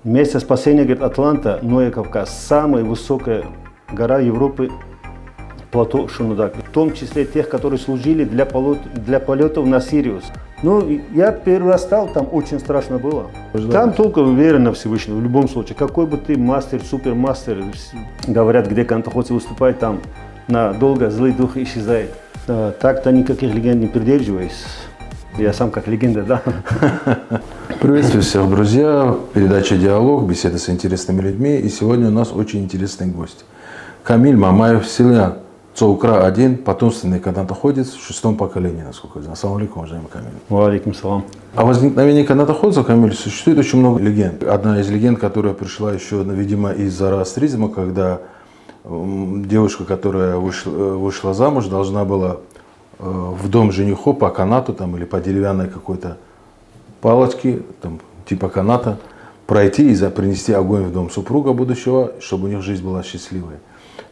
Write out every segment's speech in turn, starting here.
Место спасения, говорит, Атланта, Ноя Кавказ, самая высокая гора Европы, плато Шунудак. В том числе тех, которые служили для полетов на Сириус. Ну, я первый раз стал, там очень страшно было. Там только вера на Всевышнего, в любом случае. Какой бы ты мастер, супермастер, говорят, где кантоходцы выступают, там надолго злый дух исчезает. Так-то никаких легенд не придерживаюсь. Я сам как легенда, да. Приветствую всех, друзья. Передача «Диалог», беседа с интересными людьми. И сегодня у нас очень интересный гость. Камиль Мамаев, селя Цоукра-1, потомственный канатоходец в 6-м поколении, насколько я знаю. Ассаламу алейкум, уважаемый Камиль. Ва алейкум салам. О возникновении канатоходцев, Камиль, существует очень много легенд. Одна из легенд, которая пришла еще, видимо, из зороастризма, когда девушка, которая вышла замуж, должна была в дом жениху по канату там, или по деревянной какой-то палочке, там, типа каната, пройти и принести огонь в дом супруга будущего, чтобы у них жизнь была счастливой.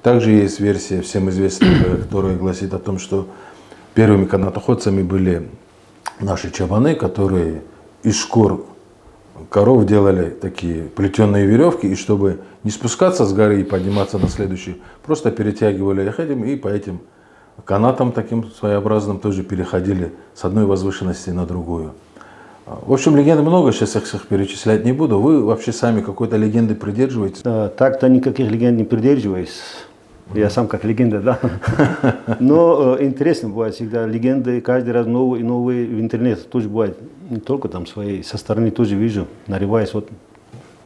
Также есть версия, всем известная, которая гласит о том, что первыми канатоходцами были наши чабаны, которые из шкур коров делали такие плетеные веревки, и чтобы не спускаться с горы и подниматься на следующий, просто перетягивали их этим, и по этим канатам таким своеобразным тоже переходили с одной возвышенности на другую. В общем, легенд много, сейчас их всех перечислять не буду. Вы вообще сами какой-то легенды придерживаетесь? Так-то никаких легенд не придерживаюсь. Я сам как легенда, да. Но интересно бывает всегда легенды, каждый раз новые и новые в интернете тоже бывает. Не только там свои, со стороны тоже вижу, нарываясь. Вот,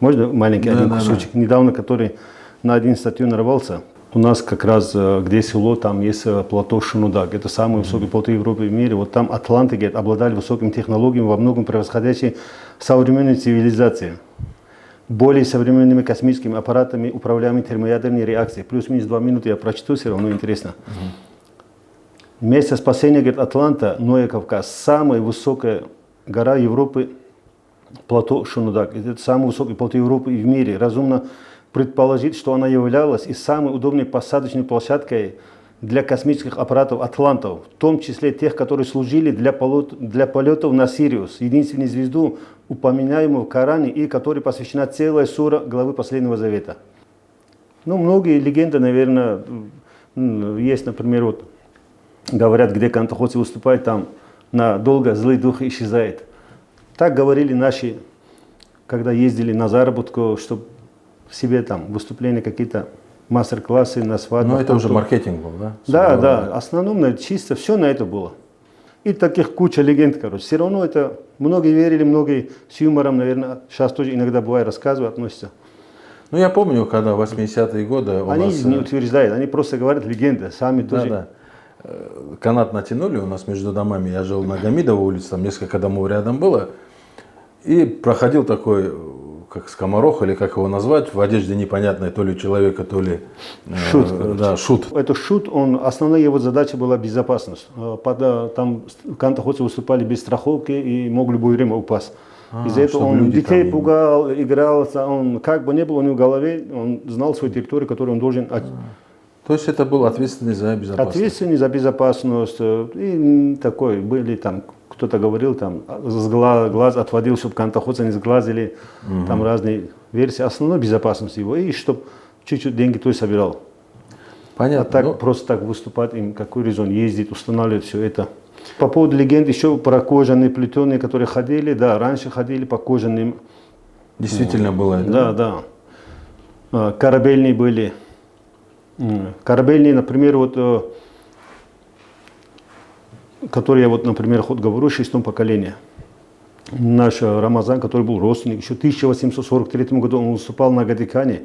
можно маленький один кусочек, недавно, который на один статью нарывался. У нас как раз, где село, там есть плато Шунудак. Это самый высокий плато Европы в мире. Вот там атланты, говорят, обладали высокими технологиями, во многом превосходящей современной цивилизацией. Более современными космическими аппаратами, управляемыми термоядерной реакцией. Плюс-минус 2 минуты я прочту, все равно интересно. Место спасения, говорит, Атланта, Ноя Кавказ, самая высокая гора Европы, плато Шунудак. Это самый высокий плато Европы и в мире. Разумно предположить, что она являлась и самой удобной посадочной площадкой для космических аппаратов атлантов, в том числе тех, которые служили для полетов на Сириус, единственную звезду, упоминаемую в Коране, и которой посвящена целая сура главы Последнего Завета. Ну, многие легенды, наверное, есть, например, вот, говорят, где канатоходцы выступают, там надолго злый дух исчезает. Так говорили наши, когда ездили на заработку, чтобы себе там выступления какие-то, мастер-классы на свадьбах. Но это уже маркетинг был, да? Да, да. Основном чисто все на это было. И таких куча легенд, короче. Все равно это многие верили, многие с юмором, наверное, сейчас тоже иногда бывает рассказывают, относятся. Ну, я помню, когда в 80-е годы они не утверждают, они просто говорят легенды, сами тоже. Да. Канат натянули у нас между домами. Я жил на Гамидовой улице, там несколько домов рядом было. И проходил такой, как скоморох, или как его назвать, в одежде непонятной, то ли человека, то ли... Шут. Да, шут. Это шут, основная его задача была безопасность. Там канатоходцы выступали без страховки и мог в любое время упасть. Из-за этого он детей пугал, играл, он как бы не было у него в голове, он знал свою территорию, которую он должен... То есть это был ответственный за безопасность? Ответственный за безопасность. И такой, были там... Кто-то говорил, там, глаз отводил, чтобы канатоходцы не сглазили, там разные версии. Основной безопасность его, и чтобы чуть-чуть деньги тоже собирал. Понятно. А так, просто так выступать, им какой резон ездить, устанавливать все это. По поводу легенд еще про кожаные плетеные, которые ходили, да, раньше ходили по кожаным. Действительно было это? Да. Корабельные были. Корабельные, например, вот... который я вот, например, говорю, 6-м поколении. Наш Рамазан, который был родственник, еще в 1843 году он выступал на Гадикане.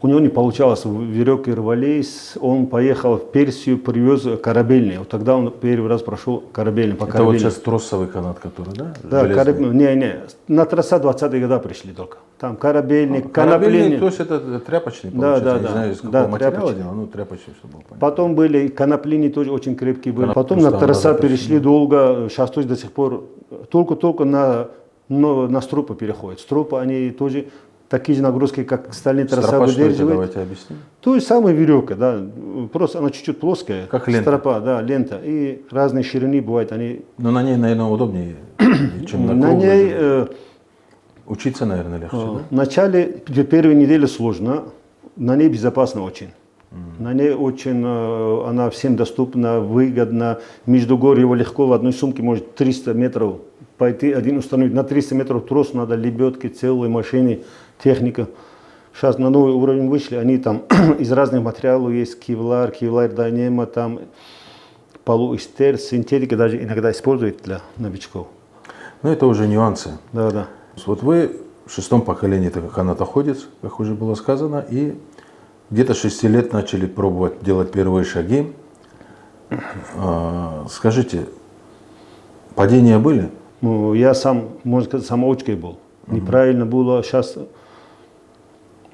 У него не получалось, веревки рвались, он поехал в Персию, привез корабельный. Вот тогда он первый раз прошел корабельный. Это вот сейчас тросовый канат, который, да? Да, не, на трасса 20-е годы пришли только. Там корабельный, конопляный. То есть это тряпочный, получается, да, я не знаю, из какого материала делал, ну тряпочный, чтобы было понятно. Потом были конопляные, тоже очень крепкие были. Потом на трасса перешли долго, сейчас тоже до сих пор, только на струпы переходят. Струпы, они тоже такие же нагрузки, как стальные трасса выдерживают. Давайте объясним. То же самое веревка, да, просто она чуть-чуть плоская. Как лента. Стропа, да, лента. И разные ширины бывают, они... Но на ней, наверное, удобнее, чем на ней Учиться, наверное, легче, да? В начале, первые недели сложно, на ней безопасно очень. На ней очень, она всем доступна, выгодна. Междугорье его легко в одной сумке может 300 метров пойти, один установить. На 300 метров трос надо, лебедки, целые машины, техника. Сейчас на новый уровень вышли, они там из разных материалов есть, кевлар дайнема, там полуэстер, синтетика даже иногда используют для новичков. Ну, это уже нюансы. Да, да. Вот вы в 6-м поколении канатоходец, как уже было сказано, и где-то 6 лет начали пробовать делать первые шаги. Скажите, падения были? Ну, я сам, можно сказать, самоучкой был. Неправильно было. Сейчас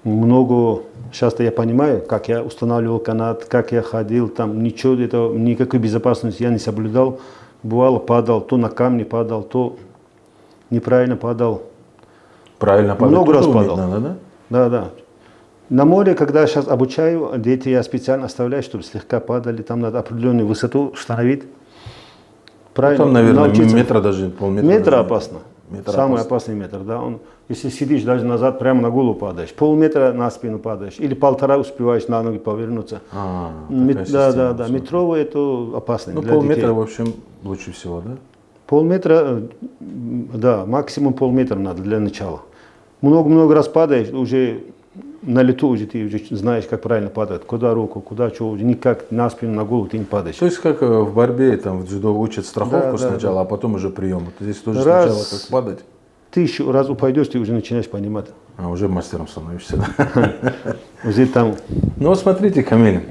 сейчас-то я понимаю, как я устанавливал канат, как я ходил, там ничего этого, никакой безопасности я не соблюдал. Бывало, падал, то на камни падал, то неправильно падал. Правильно падал. Много раз падал. Надо, да? Да, да. На море, когда я сейчас обучаю, дети я специально оставляю, чтобы слегка падали, там надо определенную высоту установить. Правильно. Ну, там, наверное, научиться. метра даже, полметра. Метр даже. опасно. Метр Самый опасно. опасный метр, да. Если сидишь даже назад, прямо на голову падаешь. Полметра на спину падаешь. Или 1,5 успеваешь на ноги повернуться. Да. Метровый это опасно. Ну, для полметра, детей. в общем, лучше всего, да? Полметра, да, максимум полметра надо для начала. Много раз падаешь, уже на лету уже ты уже знаешь, как правильно падать, куда руку, куда что, уже никак на спину, на голову ты не падаешь. То есть как в борьбе, там в дзюдо учат страховку Да, сначала, а потом уже прием. Здесь тоже Раз. сначала как падать, 1000 раз упадешь, ты уже начинаешь понимать. а уже мастером становишься. Да? Уже там. Ну вот смотрите, Камиль,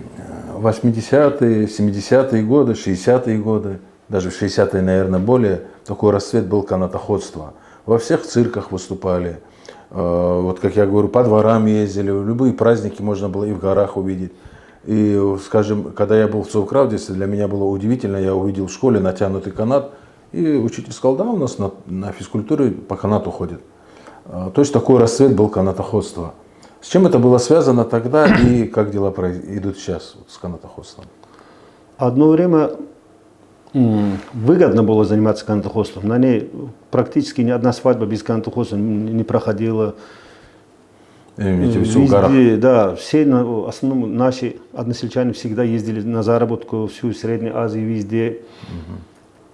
80-е, 70-е годы, 60-е годы, даже в 60-е, наверное, более, такой расцвет был канатоходства. Во всех цирках выступали. Вот, как я говорю, по дворам ездили, любые праздники можно было и в горах увидеть. И, скажем, когда я был в Цовкравдисе, для меня было удивительно, я увидел в школе натянутый канат, и учитель сказал, да, у нас на физкультуре по канату ходит. То есть такой расцвет был канатоходства. С чем это было связано тогда и как дела идут сейчас с канатоходством? Одно время выгодно было заниматься канатоходством. На ней практически ни одна свадьба без канатоходства не проходила. Имеете в виду в горах? Да, все, в основном наши односельчане всегда ездили на заработку всю Среднюю Азию, везде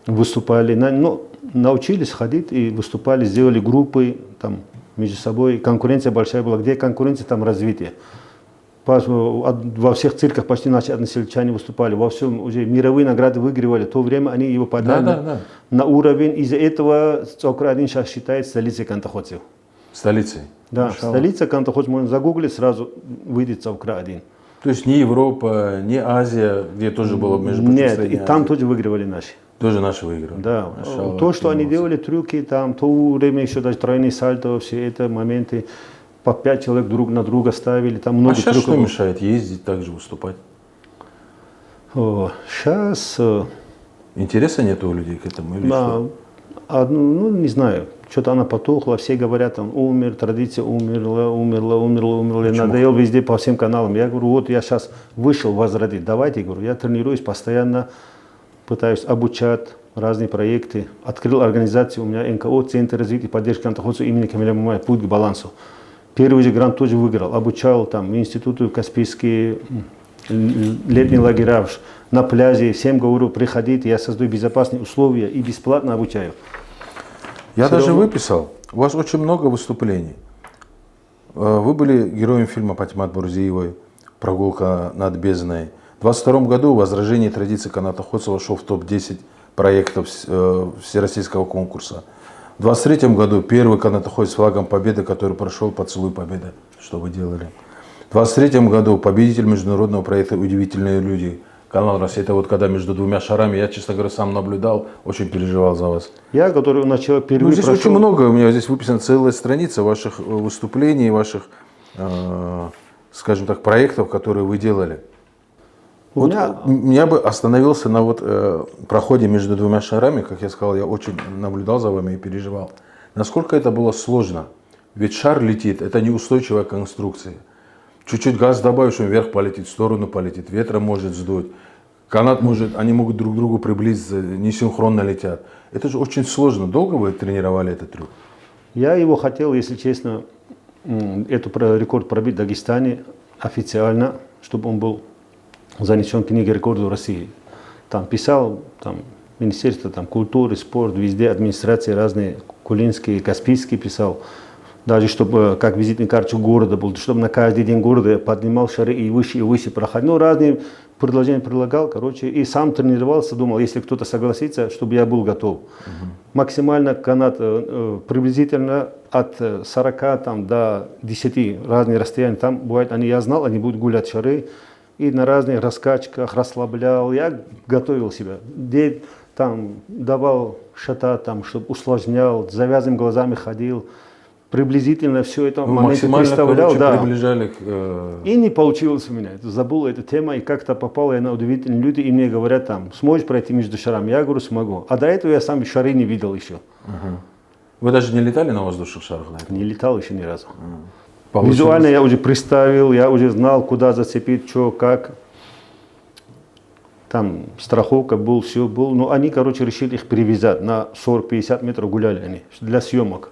выступали. Но научились ходить и выступали, сделали группы там, между собой. Конкуренция большая была. Где конкуренция, там развитие. Во всех цирках почти наши односельчане выступали, во всем уже мировые награды выигрывали. В то время они его подняли на уровень. Из-за этого Цовкра-1 сейчас считается столицей канатоходцев. Столицей? Да, Машалла. столица канатоходцев, можно загуглить, сразу выйдет Цовкра-1. То есть не Европа, не Азия, где тоже было между Нет, и там тоже выигрывали наши. Тоже наши выигрывали? Да, Машалла, то, что они молодцы. делали, трюки, там, то время еще даже тройные сальто, все это моменты. По 5 человек друг на друга ставили, там много сейчас трюков. что мешает ездить, также выступать? Сейчас, Интереса нет у людей к этому или что? не знаю, что-то она потухла, все говорят, он умер, традиция умерла. Надоел везде по всем каналам. Я говорю, вот я сейчас вышел возродить, давайте, говорю, я тренируюсь постоянно, пытаюсь обучать разные проекты. Открыл организацию, у меня НКО, Центр развития и поддержки канатоходцев имени Камиля Мамая, путь к балансу. Первый же грант тоже выиграл, обучал там институты Каспийские, летние лагеря, на пляже. Всем говорю, приходите, я создаю безопасные условия и бесплатно обучаю. Я Все даже равно- выписал, у вас очень много выступлений. Вы были героем фильма Патимат Бурзиевой «Прогулка над бездной». В 2022 году «Возрождение традиции канатоходцев» вошел в топ-10 проектов всероссийского конкурса. В 2023 году первый канатоходец с флагом Победы, который прошел «Поцелуй Победы». Что вы делали? В 2023 году победитель международного проекта «Удивительные люди». Канал России. Это вот когда между двумя шарами. Я, честно говоря, сам наблюдал, очень переживал за вас. Я, который начал впервые Здесь очень много, у меня здесь выписана целая страница ваших выступлений, ваших, скажем так, проектов, которые вы делали. У Вот меня- я бы остановился на проходе между двумя шарами, как я сказал, я очень наблюдал за вами и переживал. Насколько это было сложно? Ведь шар летит, это неустойчивая конструкция. Чуть-чуть газ добавишь, он вверх полетит, в сторону полетит, ветром может сдуть. Канат может, они могут друг к другу приблизиться, несинхронно летят. Это же очень сложно. Долго вы тренировали этот трюк? Я его хотел, если честно, рекорд пробить в Дагестане официально, чтобы он был занесен в книгу рекордов России. Там писал, там, Министерство там, культуры, спорта, везде администрации разные, Кулинские, Каспийские писал. Даже чтобы как визитный карточка города был, чтобы на каждый день города поднимал шары и выше проходил. Ну, разные предложения предлагал, короче, и сам тренировался, думал, если кто-то согласится, чтобы я был готов. Максимально канат приблизительно от 40 там, до 10 разные расстояния. Там бывает, я знал, они будут гулять шары. И на разных раскачках расслаблял. Я готовил себя. Где там давал шата, там, чтобы усложнял, с завязанными глазами ходил. Приблизительно все это в моменте представлял. Да. Приближали к... И не получилось у меня. Забыл эту тему, и как-то попал я на удивительные люди, и мне говорят там, сможешь пройти между шарами? Я говорю, смогу. А до этого я сам шары не видел еще. Вы даже не летали на воздушных шарах? Не летал еще ни разу. Получилось. Визуально я уже представил, я уже знал, куда зацепить, что, как. Там страховка был, все было. Но они, короче, решили их привязать. На 40-50 метров гуляли они для съемок.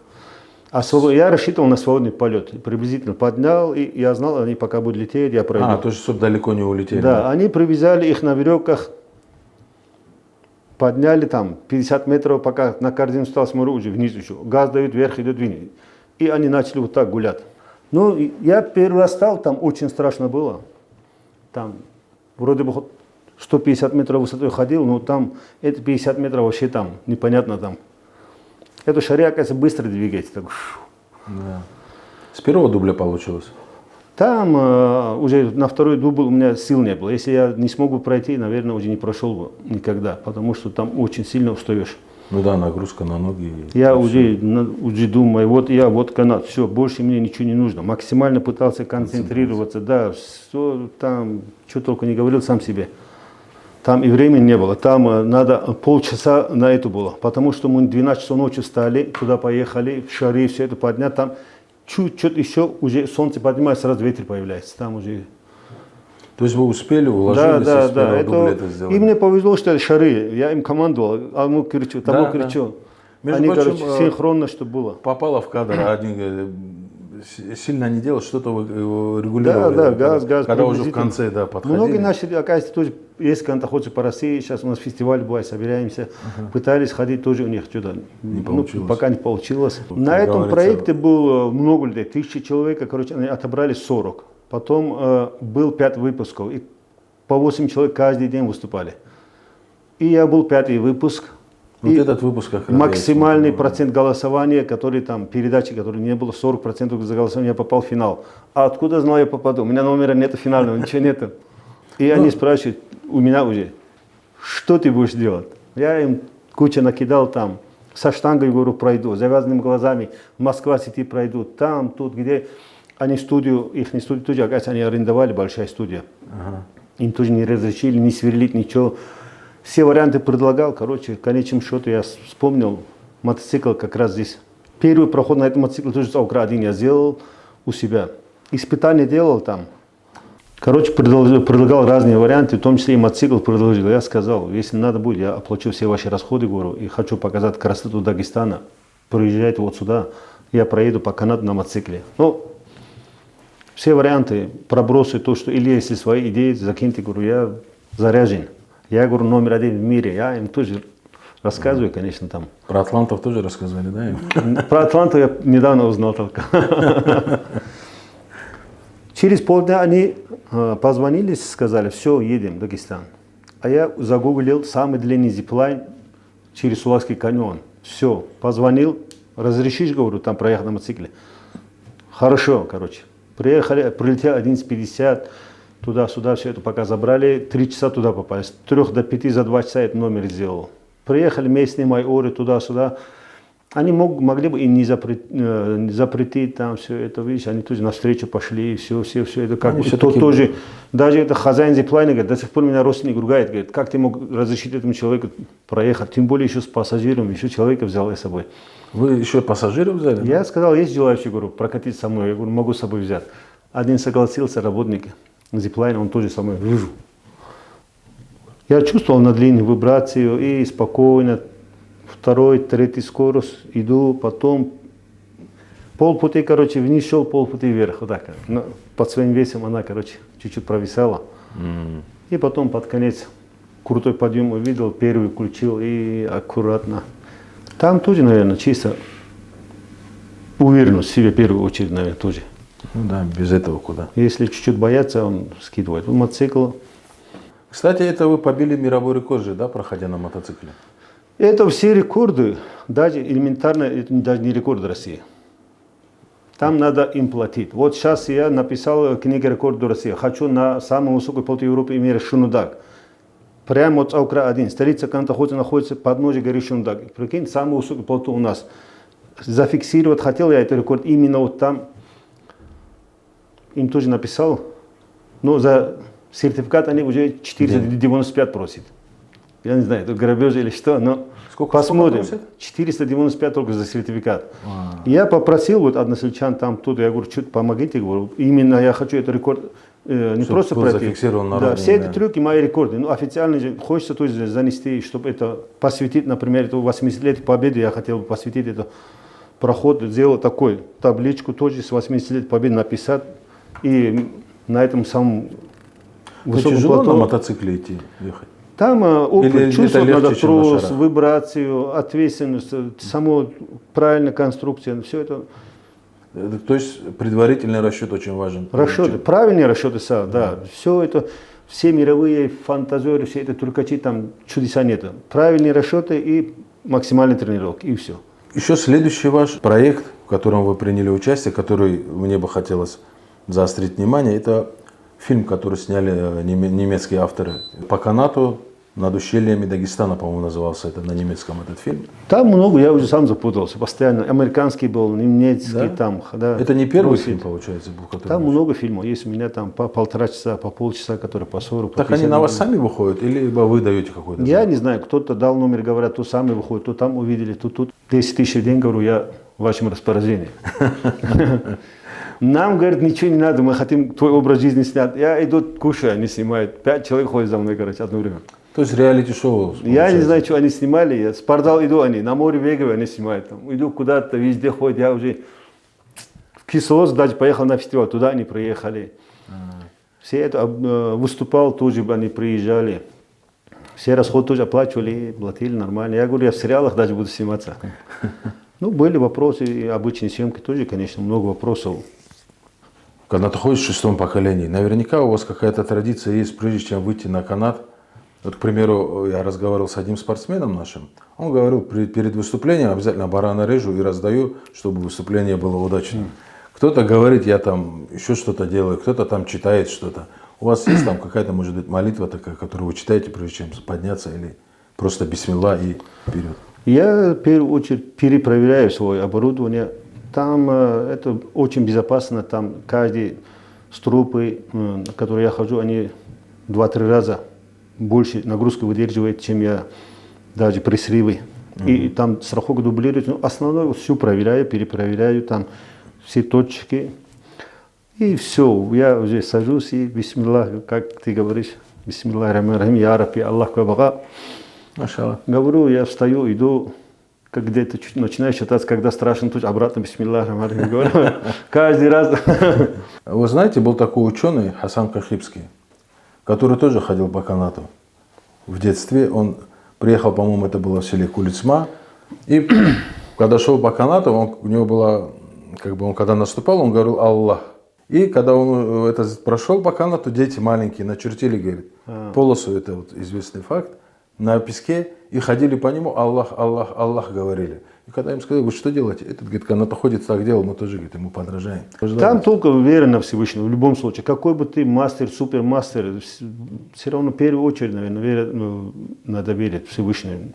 А я рассчитывал на свободный полет. Приблизительно поднял, и я знал, они пока будут лететь, я пройду. То есть, чтобы далеко не улетели. Да, они привязали их на веревках, подняли там 50 метров, пока на корзину стал, смотрю, уже вниз еще. Газ дают, вверх идет, вниз. И они начали вот так гулять. Ну, я первый раз стал, там очень страшно было. Там вроде бы 150 метров высотой ходил, но там это 50 метров вообще там, непонятно там. Это шаре, оказывается, быстро двигается. Так. Да. С первого дубля получилось? Там уже на второй дубль у меня сил не было. Если я не смогу пройти, наверное, уже не прошел бы никогда, потому что там очень сильно устаешь. Ну да, нагрузка на ноги. Я уже думаю, вот канат, все, больше мне ничего не нужно. Максимально пытался концентрироваться, да, все там, что только не говорил сам себе. Там и времени не было, там надо полчаса на это было, потому что мы 12 часов ночи встали, туда поехали, в шары все это поднять, там чуть-чуть еще уже солнце поднимается, сразу ветер появляется, там уже... То есть вы успели, уложились, да, с первого дубля это сделали? И мне повезло, что это шары, я им командовал, а ему кричу, тому кричу. Между они, прочим, короче, синхронно, что было. Попало в кадр, один сильно не делал, что-то вы регулировали. Да, газ. Когда уже в конце, подходили. Многие начали, оказывается, тоже, если кто-то хочет по России, сейчас у нас фестиваль бывает, собираемся, пытались ходить, тоже у них что-то не получилось. Пока не получилось. На этом проекте было много людей, 1000 человек, короче, они отобрали 40. Потом был 5 выпусков, и по 8 человек каждый день выступали. И я был 5-й выпуск. Вот этот выпуск как раз максимальный процент голосования, который там, передачи, которые не было, 40% за голосование, я попал в финал. А откуда знал, я попаду? У меня номера нет финального, ничего нету. И они спрашивают у меня уже, что ты будешь делать? Я им кучу накидал там, со штангой, говорю, пройду, завязанными глазами, Москва-Сити пройду, там, тут, где они студию, их не студию, тоже, оказывается, они арендовали, большая студия. Им тоже не разрешили, не сверлить, ничего. Все варианты предлагал, короче, в конечном счете я вспомнил мотоцикл как раз здесь. Первый проход на этом мотоцикле тоже Укра-1 я сделал у себя. Испытания делал там. Короче, предлагал разные варианты, в том числе и мотоцикл предложил. Я сказал, если надо будет, я оплачу все ваши расходы, говорю, и хочу показать красоту Дагестана. Приезжайте вот сюда, я проеду по Канаду на мотоцикле. Ну, все варианты, пробросы, то, что, или если свои идеи закиньте, говорю, я заряжен. Я говорю, номер 1 в мире, я им тоже рассказываю, конечно, там. Про атлантов тоже рассказывали, да? Про атлантов я недавно узнал только. Через полдня они позвонили, сказали, все, едем в Дагестан. А я загуглил самый длинный зиплайн через Сулакский каньон. Все, позвонил, разрешишь, говорю, там проехать на мотоцикле. Хорошо, короче. Приехали, прилетел 11:50. Туда-сюда все это пока забрали, 3 часа туда попали. С 3 до 5 за 2 часа этот номер сделал. Приехали местные майоры туда-сюда. Они могли бы и не запретить там все это, видишь, они тоже навстречу пошли, все это как бы. Тоже, даже это хозяин зиплайна, говорит, до сих пор меня родственник ругает, говорит, как ты мог разрешить этому человеку проехать, тем более еще с пассажиром, еще человека взял я с собой. Вы еще пассажиров взяли? Я сказал, есть желающие, говорю, прокатить со мной, я говорю, могу с собой взять. Один согласился, работник зиплайна, он тоже со мной. Я чувствовал на длинную вибрацию и спокойно, 2-3 скорость, иду, потом Полпути, короче, вниз шел, полпути вверх. Вот так. Но под своим весом она, короче, чуть-чуть провисала. И потом под конец крутой подъем увидел, первый включил и аккуратно. Там тоже, наверное, чисто уверенность в себе в первую очередь, наверное, тоже. Ну да, без этого куда. Если чуть-чуть бояться, он скидывает. Мотоцикл. Кстати, это вы побили мировой рекорд же, да, проходя на мотоцикле? Это все рекорды, даже элементарно, это даже не рекорд России. Там надо им платить. Вот сейчас я написал книгу рекордов России. Хочу на самую высокую полоту Европы и мира Шунудак. Прямо от Аукра-1. Столица Кантахоца находится подножия горы Шунудак. Прикинь, самую высокую полоту у нас. Зафиксировать хотел я этот рекорд именно вот там. Им тоже написал. Но за сертификат они уже 495 просят. Я не знаю, это грабеж или что, но посмотрим. 495 только за сертификат. Я попросил вот односельчан там тут, я говорю, чуть помогите, говорю, именно я хочу этот рекорд не чтобы просто пройти. Да, все эти трюки мои рекорды. Ну, официально же хочется тоже занести, чтобы это посвятить, например, это 80-летие Победы, я хотел бы посвятить это проход, сделать такой табличку тоже с 80-летия Победы написать и на этом самом высоком тяжело плато. На мотоцикле идти, ехать? Там опыт, чувствовать надо трос, на вибрацию, ответственность, саму правильная конструкция, все это. То есть предварительный расчет очень важен. Расчеты, правильные расчеты, да. Все это, все мировые фантазеры, все это трюкачи, там чудеса нет. Правильные расчеты и максимальная тренировка, и все. Еще следующий ваш проект, в котором вы приняли участие, который мне бы хотелось заострить внимание, это фильм, который сняли немецкие авторы по канату над ущельями Дагестана, по-моему, назывался это на немецком этот фильм. Там много, я уже сам запутался, постоянно. Американский был, немецкий, да? Там. Да, это не первый фильм, получается, был? Который там много фильмов. Есть у меня там по полтора часа, по полчаса, которые по 40. Так они на вас сами выходят, или вы даете какой-то? Я не знаю, кто-то дал номер, говорят, то сами выходит, то там увидели, то тут. 10 тысяч в день, говорю, я в вашем распоряжении. Нам, говорит, ничего не надо, мы хотим твой образ жизни снять. Я иду, кушаю, они снимают. 5 человек ходят за мной, короче, одно время. То есть реалити-шоу? Я не знаю, что они снимали. Я в спортзал иду, они на море бегают, они снимают. Там. Иду куда-то, везде ходят. Я уже в Кисловодск даже поехал на фестиваль, туда они приехали. Все это выступал, тоже они приезжали. Все расходы тоже оплачивали, платили нормально. Я говорю, я в сериалах даже буду сниматься. Ну, были вопросы, и обычные съемки тоже, конечно, много вопросов. Когда ты ходишь в 6-м поколении, наверняка у вас какая-то традиция есть, прежде чем выйти на канат. Вот, к примеру, я разговаривал с одним спортсменом нашим. Он говорил, перед выступлением обязательно барана режу и раздаю, чтобы выступление было удачным. Кто-то говорит, я там еще что-то делаю, кто-то там читает что-то. У вас есть там какая-то, может быть, молитва такая, которую вы читаете, прежде чем подняться, или просто бисмилла и вперед? Я в первую очередь перепроверяю свое оборудование. Там это очень безопасно, там каждый стропы, на которые я хожу, они 2-3 раза больше нагрузку выдерживает, чем я даже при срыве. И там страховка дублирует. Но основное все проверяю, перепроверяю, там все точки. И все, я уже сажусь и бисмилlah, как ты говоришь, бисмилlah рахман я Рабби, Аллах кабага. Говорю, я встаю, иду, как где-то начинаю считаться, когда страшно, тут обратно бисмилlah рахман говорю. Каждый раз. Вы знаете, был такой ученый Хасан Кахибский, который тоже ходил по канату. В детстве он приехал, по-моему, это было в селе Кулицма. И когда шел по канату, у него было, он когда наступал, он говорил Аллах. И когда он это прошел по канату, дети маленькие начертили, говорит, полосу, это вот известный факт, на песке, и ходили по нему, Аллах, Аллах, Аллах говорили. И когда им сказали, вы что делаете? Этот, говорит, канатоходец так делал, мы тоже, говорит, ему подражаем. Там только вера на Всевышнего, в любом случае. Какой бы ты мастер, супермастер, все равно в первую очередь, наверное, надо верить Всевышнему.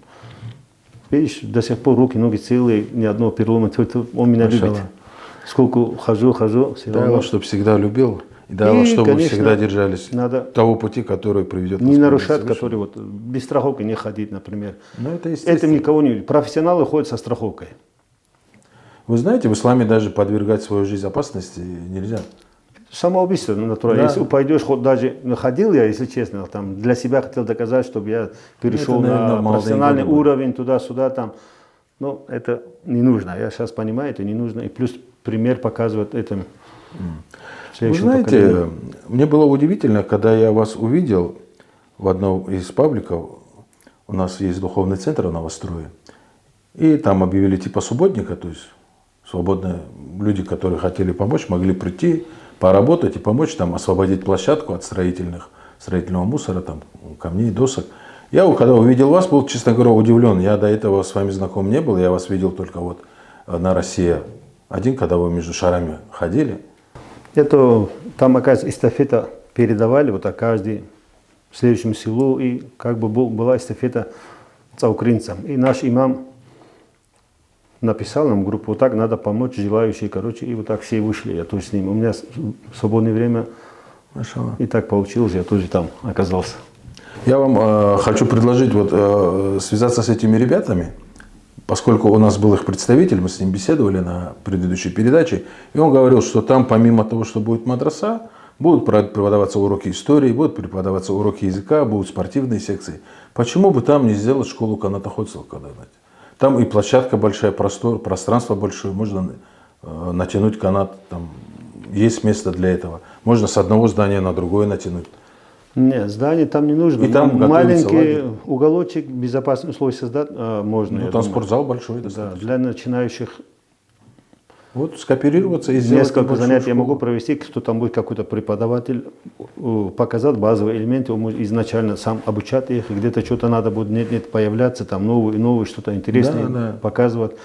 Видишь, до сих пор руки, ноги целые, ни одного перелома, он меня любит. Сколько хожу, все равно. Дай Allah, чтобы всегда любил. И дай Allah, чтобы вы всегда держались того пути, который приведет нас. Не нарушать, который вот без страховки не ходить, например. Это никого не видит. Профессионалы ходят со страховкой. Вы знаете, в исламе даже подвергать свою жизнь опасности нельзя. Самоубийство натурально. Да. Если пойдешь, хоть даже ходил я, если честно, там для себя хотел доказать, чтобы я перешел на профессиональный уровень, туда-сюда, там. Но это не нужно. Я сейчас понимаю, это не нужно. И плюс пример показывать этим. Вы знаете, мне было удивительно, когда я вас увидел в одном из пабликов. У нас есть духовный центр в Новострое. И там объявили типа субботника, то есть свободные люди, которые хотели помочь, могли прийти, поработать и помочь там освободить площадку от строительного мусора, там, камней, досок. Я, когда увидел вас, был, честно говоря, удивлен. Я до этого с вами знаком не был, я вас видел только вот на «Россия-1», когда вы между шарами ходили. Это там, оказывается, эстафета передавали, вот так каждый в следующем селу, и как бы была эстафета за украинцам. И наш имам написал нам в группу, вот так надо помочь желающие, короче, и вот так все вышли, я тоже с ним. У меня свободное время, и так получилось, я тоже там оказался. Я вам хочу предложить вот, связаться с этими ребятами, поскольку у нас был их представитель, мы с ним беседовали на предыдущей передаче, и он говорил, что там помимо того, что будет мадраса, будут преподаваться уроки истории, будут преподаваться уроки языка, будут спортивные секции. Почему бы там не сделать школу канатоходцев когда-нибудь? Там и площадка большая, пространство большое, можно натянуть канат, там есть место для этого. Можно с одного здания на другое натянуть. Нет, здание там не нужно. И там маленький уголочек, безопасный условия создать можно. Ну, там спортзал большой. Да, для начинающих. Вот скооперироваться и сделать несколько занятий я могу провести, кто там будет какой-то преподаватель, показать базовые элементы, он может изначально сам обучать их, где-то что-то надо будет нет появляться, там новые что-то интересное показывать.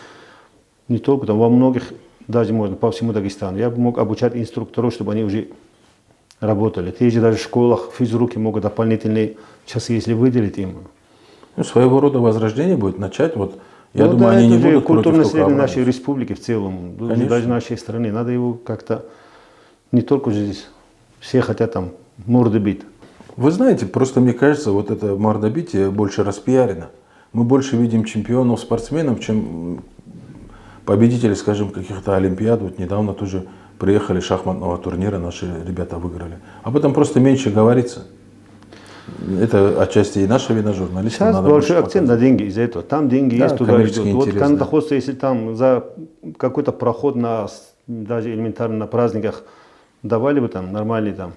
Не только там, во многих, даже можно по всему Дагестану. Я бы мог обучать инструкторов, чтобы они уже работали. Те же даже в школах физруки могут дополнительные часы, если выделить им. Ну, своего рода возрождение будет начать. Вот, я думаю, они не будут культурное наследие нашей республики в целом, даже нашей страны. Надо его как-то, не только здесь, все хотят там морды бить. Вы знаете, просто мне кажется, вот это мордобитие больше распиарено. Мы больше видим чемпионов, спортсменов, чем победителей, скажем, каких-то олимпиад. Вот недавно тоже приехали шахматного турнира, наши ребята выиграли. Об этом просто меньше говорится. Это отчасти и наша вина, журналистов. Сейчас большой акцент на деньги из-за этого. Там деньги есть, туда идет. Вот канатоходство, если там за какой-то проход даже элементарно на праздниках давали бы там нормальные там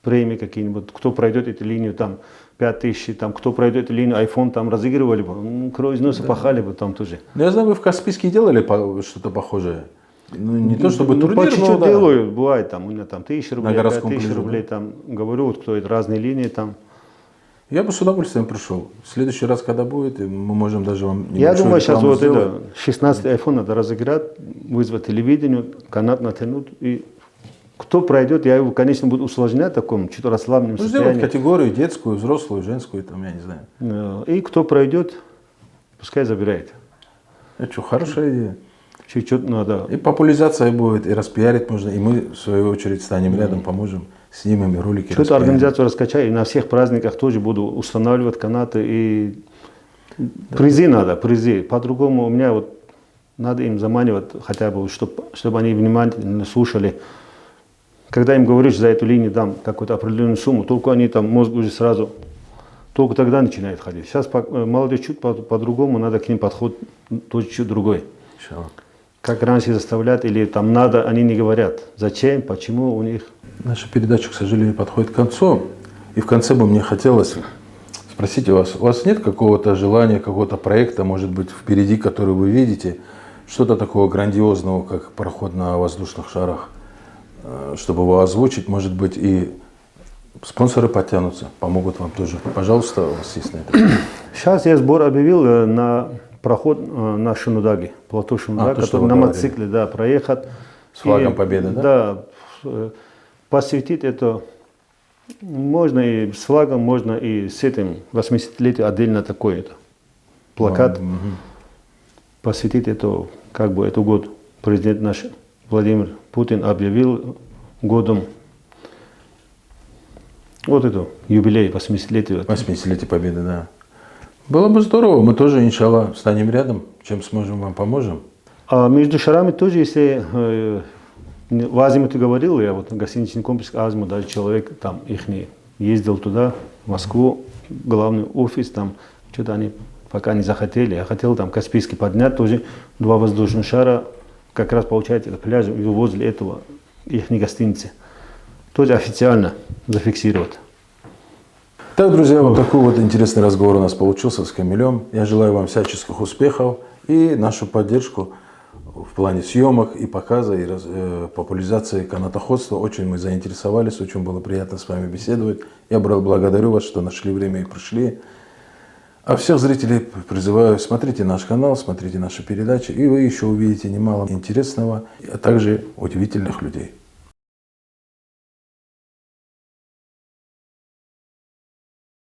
премии какие-нибудь, кто пройдет эту линию там 5000, там, кто пройдет эту линию, iPhone там разыгрывали бы, кровь из носа пахали бы там тоже. Ну, я знаю, вы в Каспийске делали что-то похожее. Ну, не то чтобы турнир, по чуть-чуть делаю, бывает там, у меня там 1000 рублей, 5000 рублей, да? там, говорю, вот кто это, разные линии там. Я бы с удовольствием пришел. В следующий раз, когда будет, мы можем даже вам Я думаю, сейчас вот это 16 iPhone надо разыграть, вызвать телевидение, канат натянуть. И кто пройдет, я его, конечно, буду усложнять в таком чуть расслабленном состоянии. Сделать категорию детскую, взрослую, женскую, там, я не знаю. И кто пройдет, пускай забирает. Это что, хорошая идея. Чуть-чуть надо. И популяризация будет, и распиарить можно, и мы, в свою очередь, станем рядом, поможем. Снимем ролики. Что-то организацию раскачаю, и на всех праздниках тоже буду устанавливать канаты. И призы надо, призы. По-другому у меня вот надо им заманивать хотя бы, чтобы они внимательно слушали. Когда им говоришь, за эту линию дам какую-то определенную сумму, только они там мозг уже сразу, только тогда начинают ходить. Сейчас молодежь чуть по-другому, надо к ним подход чуть другой. Как раньше заставлять или там надо, они не говорят. Зачем, почему у них. Наша передача, к сожалению, подходит к концу. И в конце бы мне хотелось спросить у вас нет какого-то желания, какого-то проекта, может быть, впереди, который вы видите, что-то такого грандиозного, как проход на воздушных шарах, чтобы его озвучить, может быть, и спонсоры подтянутся, помогут вам тоже. Пожалуйста, у вас есть на это. Сейчас я сбор объявил на проход на Шинудаге, плато Шинудаг, который на мотоцикле проехать. С флагом Победы, да? Да, посвятить это можно и с флагом, можно и с этим 80-летием отдельно такой это плакат. Посвятить это, как бы, этот год президент наш Владимир Путин объявил годом вот это юбилей 80-летия. 80-летие Победы, да. Было бы здорово, мы тоже, иншаллах, станем рядом, чем сможем, вам поможем. А между шарами тоже, если в Азиму ты говорил, я вот гостиничный комплекс Азиму, даже человек там их не ездил туда, в Москву, главный офис, там что-то они пока не захотели. Я хотел там Каспийский поднять, тоже 2 воздушных шара, как раз получается этот пляж возле этого их гостиницы. Тоже официально зафиксировать. Так, друзья, вот такой вот интересный разговор у нас получился с Камилем. Я желаю вам всяческих успехов и нашу поддержку в плане съемок и показа, и популяризации канатоходства. Очень мы заинтересовались, очень было приятно с вами беседовать. Я благодарю вас, что нашли время и пришли. А всех зрителей призываю, смотрите наш канал, смотрите наши передачи, и вы еще увидите немало интересного, а также удивительных людей.